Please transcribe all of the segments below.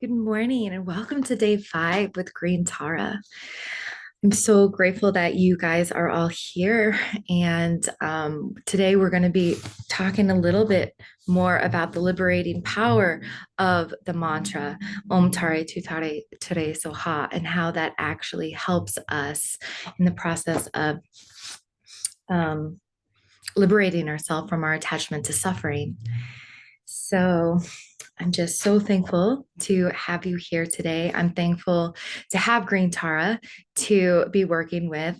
Good morning and welcome to day 5 with Green Tara. I'm so grateful that you guys are all here. And today we're going to be talking a little bit more about the liberating power of the mantra Om Tare Tutare Ture Soha and how that actually helps us in the process of liberating ourselves from our attachment to suffering. So I'm just so thankful to have you here today. I'm thankful to have Green Tara to be working with.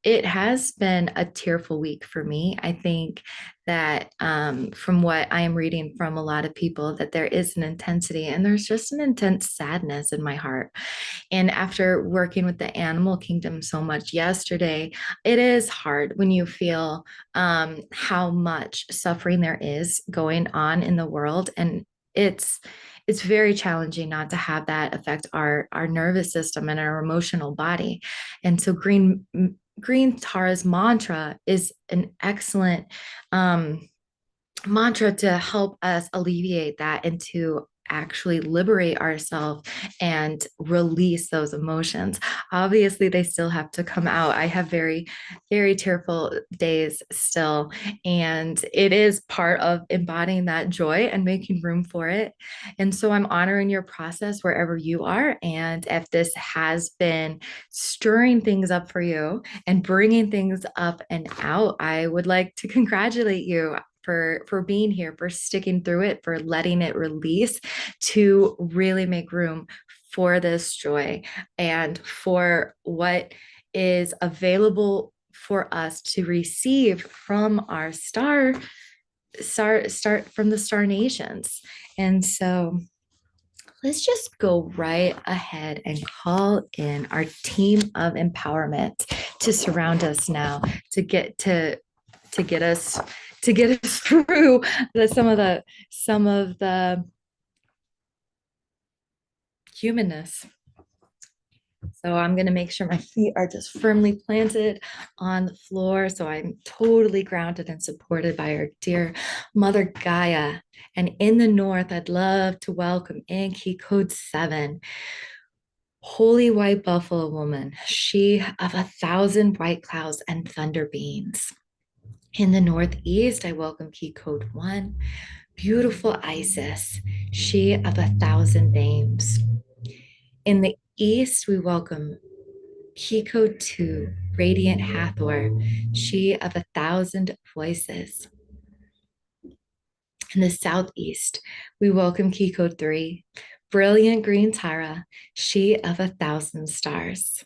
It has been a tearful week for me. I think that from what I am reading from a lot of people, that there is an intensity and there's just an intense sadness in my heart. And after working with the animal kingdom so much yesterday, it is hard when you feel how much suffering there is going on in the world. And it's very challenging not to have that affect our nervous system and our emotional body. And so Green Tara's mantra is an excellent mantra to help us alleviate that and to actually liberate ourselves and release those emotions. Obviously, they still have to come out. I have very, very tearful days still, and it is part of embodying that joy and making room for it. And so I'm honoring your process wherever you are. And if this has been stirring things up for you and bringing things up and out, I would like to congratulate you for being here, for sticking through it, for letting it release to really make room for this joy and for what is available for us to receive from our start from the star nations. And so let's just go right ahead and call in our team of empowerment to surround us now to get us through some of the humanness. So I'm going to make sure my feet are just firmly planted on the floor. So I'm totally grounded and supported by our dear Mother Gaia. And in the north, I'd love to welcome in Keycode 7, Holy White Buffalo Woman, she of 1,000 white clouds and thunder beams. In the northeast, I welcome Keycode 1, beautiful Isis, she of 1,000 names. In the east, we welcome Keycode 2, Radiant Hathor, she of 1,000 voices. In the southeast, we welcome Keycode 3, Brilliant Green Tara, she of 1,000 stars.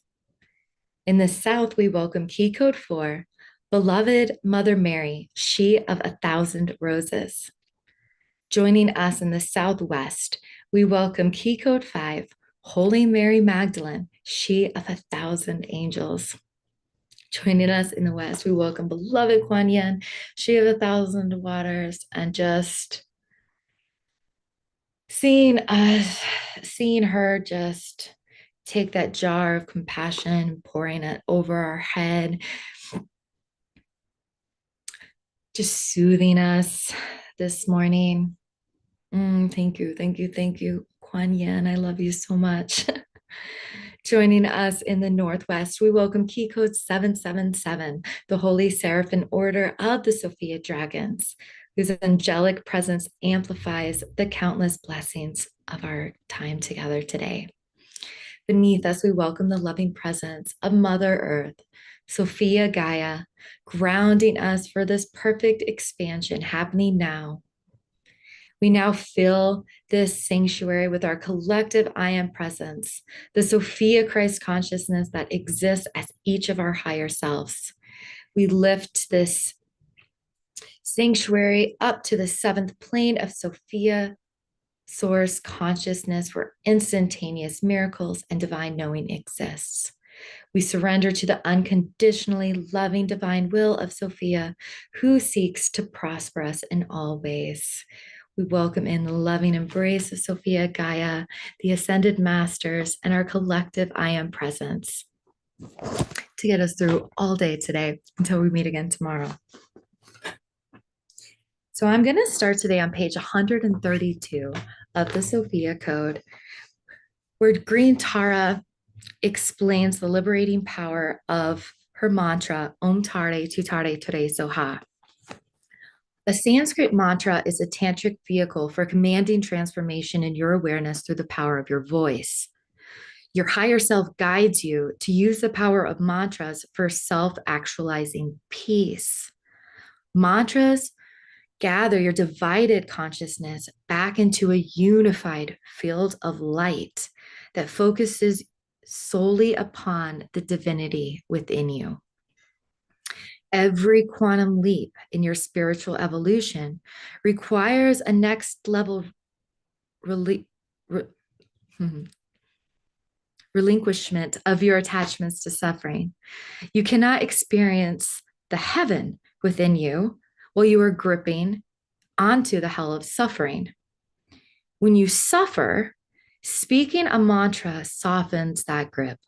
In the south, we welcome Keycode 4, Beloved Mother Mary, she of 1,000 roses. Joining us in the southwest, we welcome Keycode 5, Holy Mary Magdalene, she of 1,000 angels. Joining us in the west, we welcome beloved Kuan Yin, she of 1,000 waters, and just seeing her just take that jar of compassion, pouring it over our head, just soothing us this morning. Thank you, Kuan Yin. I love you so much. Joining us in the Northwest, we welcome Keycode 777, the Holy Seraphim Order of the Sophia Dragons, whose angelic presence amplifies the countless blessings of our time together today. Beneath us, we welcome the loving presence of Mother Earth, Sophia Gaia, grounding us for this perfect expansion happening now. We now fill this sanctuary with our collective I am presence, the Sophia Christ consciousness that exists as each of our higher selves. We lift this sanctuary up to the 7th plane of Sophia source consciousness where instantaneous miracles and divine knowing exists. We surrender to the unconditionally loving divine will of Sophia, who seeks to prosper us in all ways. We welcome in the loving embrace of Sophia Gaia, the ascended masters, and our collective I am presence to get us through all day today until we meet again tomorrow. So I'm going to start today on page 132 of the Sophia Code, where Green Tara explains the liberating power of her mantra, Om Tare Tutare Ture Soha. A Sanskrit mantra is a tantric vehicle for commanding transformation in your awareness through the power of your voice. Your higher self guides you to use the power of mantras for self actualizing peace. Mantras gather your divided consciousness back into a unified field of light that focuses solely upon the divinity within you. Every quantum leap in your spiritual evolution requires a next level relinquishment of your attachments to suffering. You cannot experience the heaven within you while you are gripping onto the hell of suffering. When you suffer, speaking a mantra softens that grip.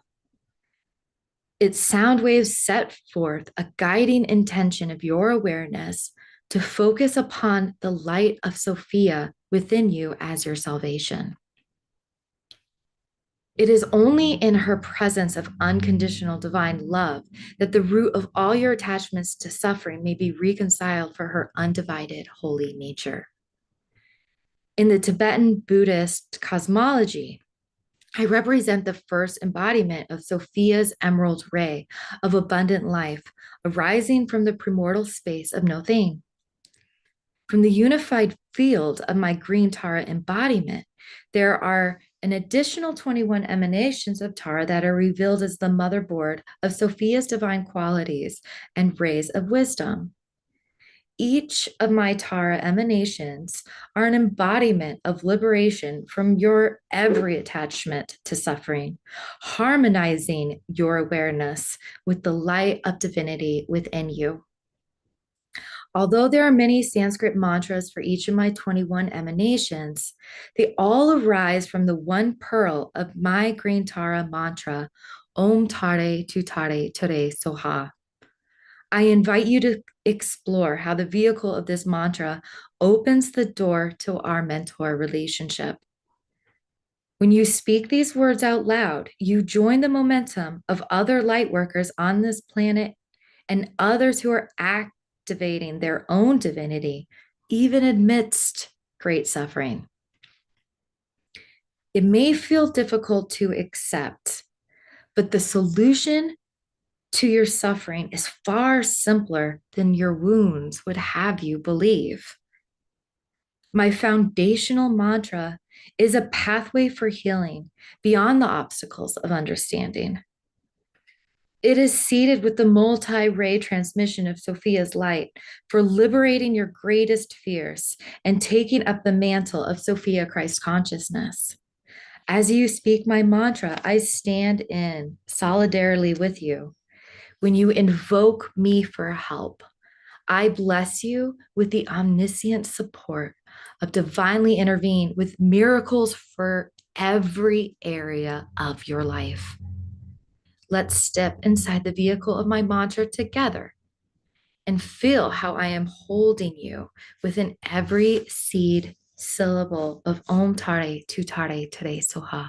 Its sound waves set forth a guiding intention of your awareness to focus upon the light of Sophia within you as your salvation. It is only in her presence of unconditional divine love that the root of all your attachments to suffering may be reconciled for her undivided holy nature. In the Tibetan Buddhist cosmology, I represent the first embodiment of Sophia's emerald ray of abundant life, arising from the primordial space of no thing. From the unified field of my green Tara embodiment, there are an additional 21 emanations of Tara that are revealed as the motherboard of Sophia's divine qualities and rays of wisdom. Each of my Tara emanations are an embodiment of liberation from your every attachment to suffering, harmonizing your awareness with the light of divinity within you. Although there are many Sanskrit mantras for each of my 21 emanations, they all arise from the one pearl of my green Tara mantra, Om Tare Tutare Ture Soha. I invite you to explore how the vehicle of this mantra opens the door to our mentor relationship. When you speak these words out loud, you join the momentum of other light workers on this planet and others who are activating their own divinity, even amidst great suffering. It may feel difficult to accept, but the solution to your suffering is far simpler than your wounds would have you believe. My foundational mantra is a pathway for healing beyond the obstacles of understanding. It is seated with the multi-ray transmission of Sophia's light for liberating your greatest fears and taking up the mantle of Sophia Christ consciousness. As you speak my mantra, I stand in solidarity with you. When you invoke me for help, I bless you with the omniscient support of divinely intervene with miracles for every area of your life. Let's step inside the vehicle of my mantra together and feel how I am holding you within every seed syllable of Om Tare Tutare Ture Soha.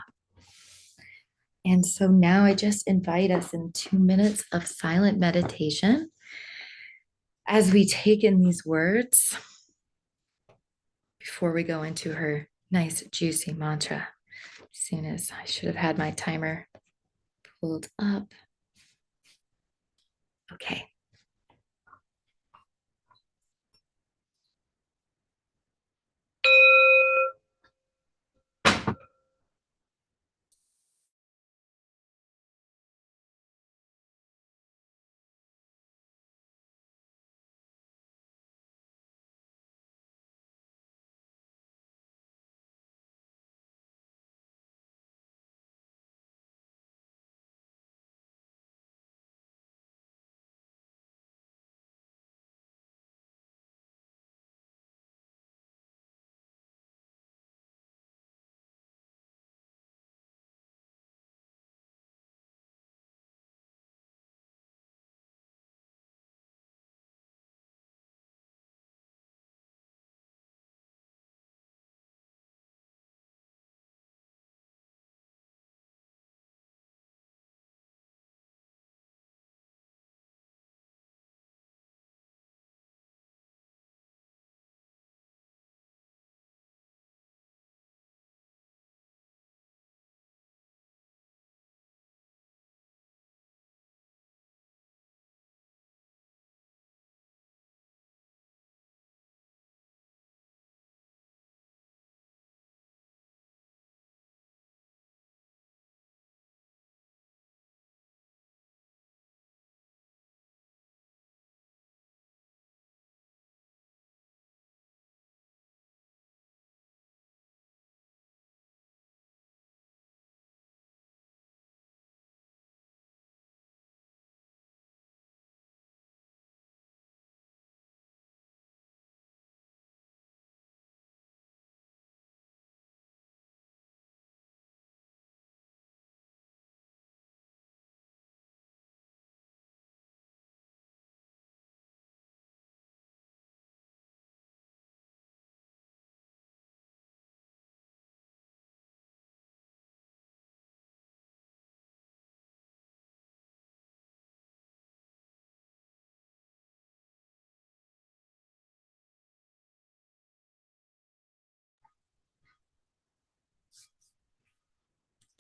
And so now I just invite us in 2 minutes of silent meditation as we take in these words before we go into her nice, juicy mantra. As soon as I should have had my timer pulled up. Okay.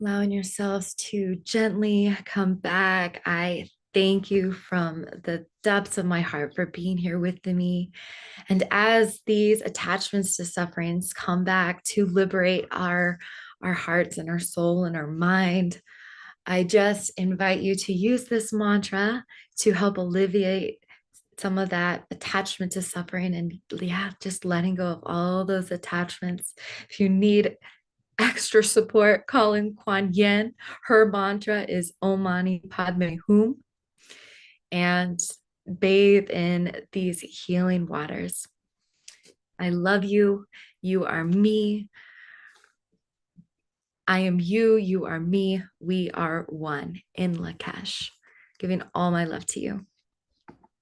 Allowing yourselves to gently come back. I thank you from the depths of my heart for being here with me. And as these attachments to sufferings come back to liberate our hearts and our soul and our mind, I just invite you to use this mantra to help alleviate some of that attachment to suffering, and yeah, just letting go of all those attachments. If you need extra support, call in Kuan Yin. Her mantra is Om Mani Padme Hum, and bathe in these healing waters. I love you. You are me. I am you. You are me. We are one in Lakesh. Giving all my love to you.